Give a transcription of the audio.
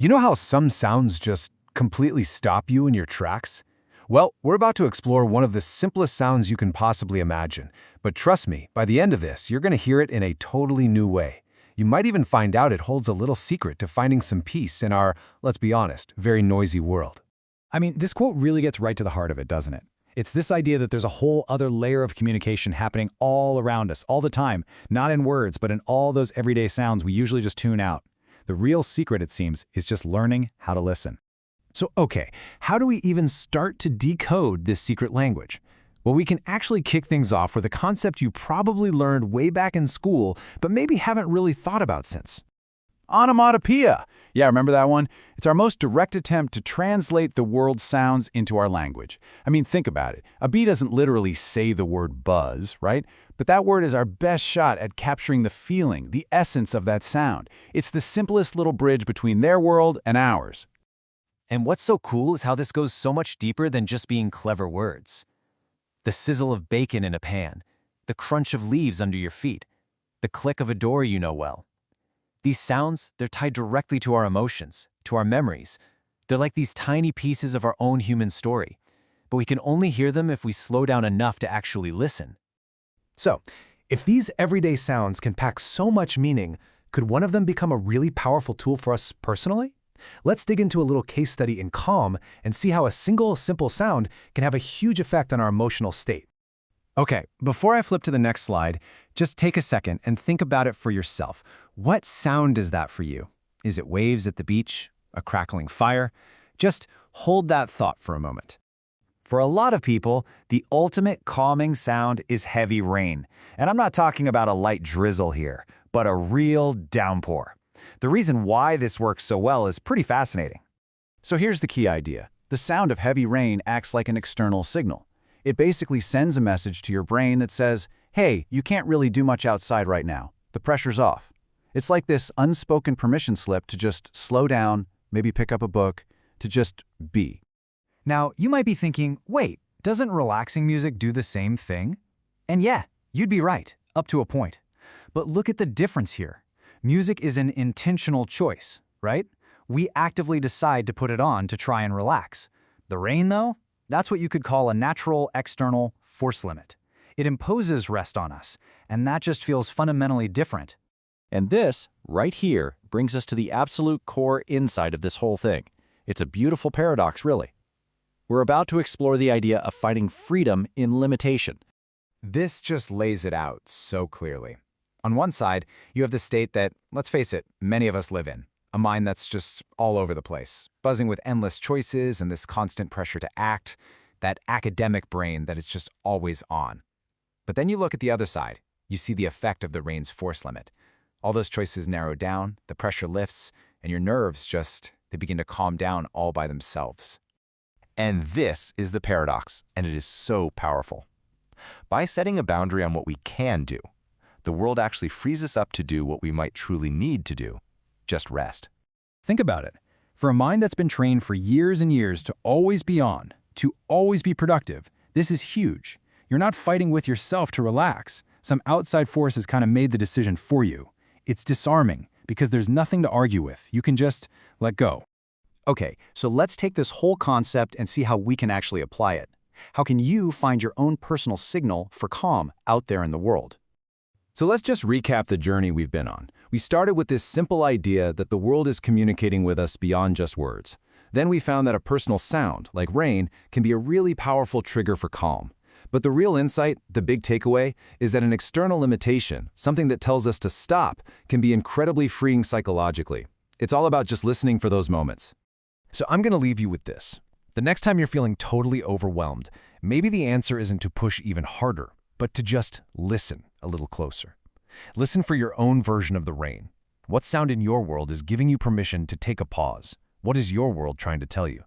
You know how some sounds just completely stop you in your tracks? Well, we're about to explore one of the simplest sounds you can possibly imagine. But trust me, by the end of this, you're going to hear it in a totally new way. You might even find out it holds a little secret to finding some peace in our, let's be honest, very noisy world. I mean, this quote really gets right to the heart of it, doesn't it? It's this idea that there's a whole other layer of communication happening all around us, all the time, not in words, but in all those everyday sounds we usually just tune out. The real secret, it seems, is just learning how to listen. So, okay, how do we even start to decode this secret language? Well, we can actually kick things off with a concept you probably learned way back in school, but maybe haven't really thought about since. Onomatopoeia. Yeah, remember that one? It's our most direct attempt to translate the world's sounds into our language. I mean, think about it. A bee doesn't literally say the word buzz, right? But that word is our best shot at capturing the feeling, the essence of that sound. It's the simplest little bridge between their world and ours. And what's so cool is how this goes so much deeper than just being clever words. The sizzle of bacon in a pan, the crunch of leaves under your feet, the click of a door you know well. These sounds, they're tied directly to our emotions, to our memories. They're like these tiny pieces of our own human story. But we can only hear them if we slow down enough to actually listen. So, if these everyday sounds can pack so much meaning, could one of them become a really powerful tool for us personally? Let's dig into a little case study in Calm and see how a single, simple sound can have a huge effect on our emotional state. Okay, before I flip to the next slide, just take a second and think about it for yourself. What sound is that for you? Is it waves at the beach? A crackling fire? Just hold that thought for a moment. For a lot of people, the ultimate calming sound is heavy rain. And I'm not talking about a light drizzle here, but a real downpour. The reason why this works so well is pretty fascinating. So here's the key idea. The sound of heavy rain acts like an external signal. It basically sends a message to your brain that says, hey, you can't really do much outside right now. The pressure's off. It's like this unspoken permission slip to just slow down, maybe pick up a book, to just be. Now, you might be thinking, wait, doesn't relaxing music do the same thing? And yeah, you'd be right, up to a point. But look at the difference here. Music is an intentional choice, right? We actively decide to put it on to try and relax. The rain, though? That's what you could call a natural external force limit. It imposes rest on us, and that just feels fundamentally different. And this, right here, brings us to the absolute core insight of this whole thing. It's a beautiful paradox, really. We're about to explore the idea of finding freedom in limitation. This just lays it out so clearly. On one side, you have the state that, let's face it, many of us live in. A mind that's just all over the place, buzzing with endless choices and this constant pressure to act, that academic brain that is just always on. But then you look at the other side, you see the effect of the rain's force limit. All those choices narrow down, the pressure lifts, and your nerves they begin to calm down all by themselves. And this is the paradox, and it is so powerful. By setting a boundary on what we can do, the world actually frees us up to do what we might truly need to do, just rest. Think about it. For a mind that's been trained for years and years to always be on, to always be productive, this is huge. You're not fighting with yourself to relax. Some outside force has kind of made the decision for you. It's disarming because there's nothing to argue with. You can just let go. Okay, so let's take this whole concept and see how we can actually apply it. How can you find your own personal signal for calm out there in the world? So let's just recap the journey we've been on. We started with this simple idea that the world is communicating with us beyond just words. Then we found that a personal sound, like rain, can be a really powerful trigger for calm. But the real insight, the big takeaway, is that an external limitation, something that tells us to stop, can be incredibly freeing psychologically. It's all about just listening for those moments. So I'm going to leave you with this. The next time you're feeling totally overwhelmed, maybe the answer isn't to push even harder, but to just listen a little closer. Listen for your own version of the rain. What sound in your world is giving you permission to take a pause? What is your world trying to tell you?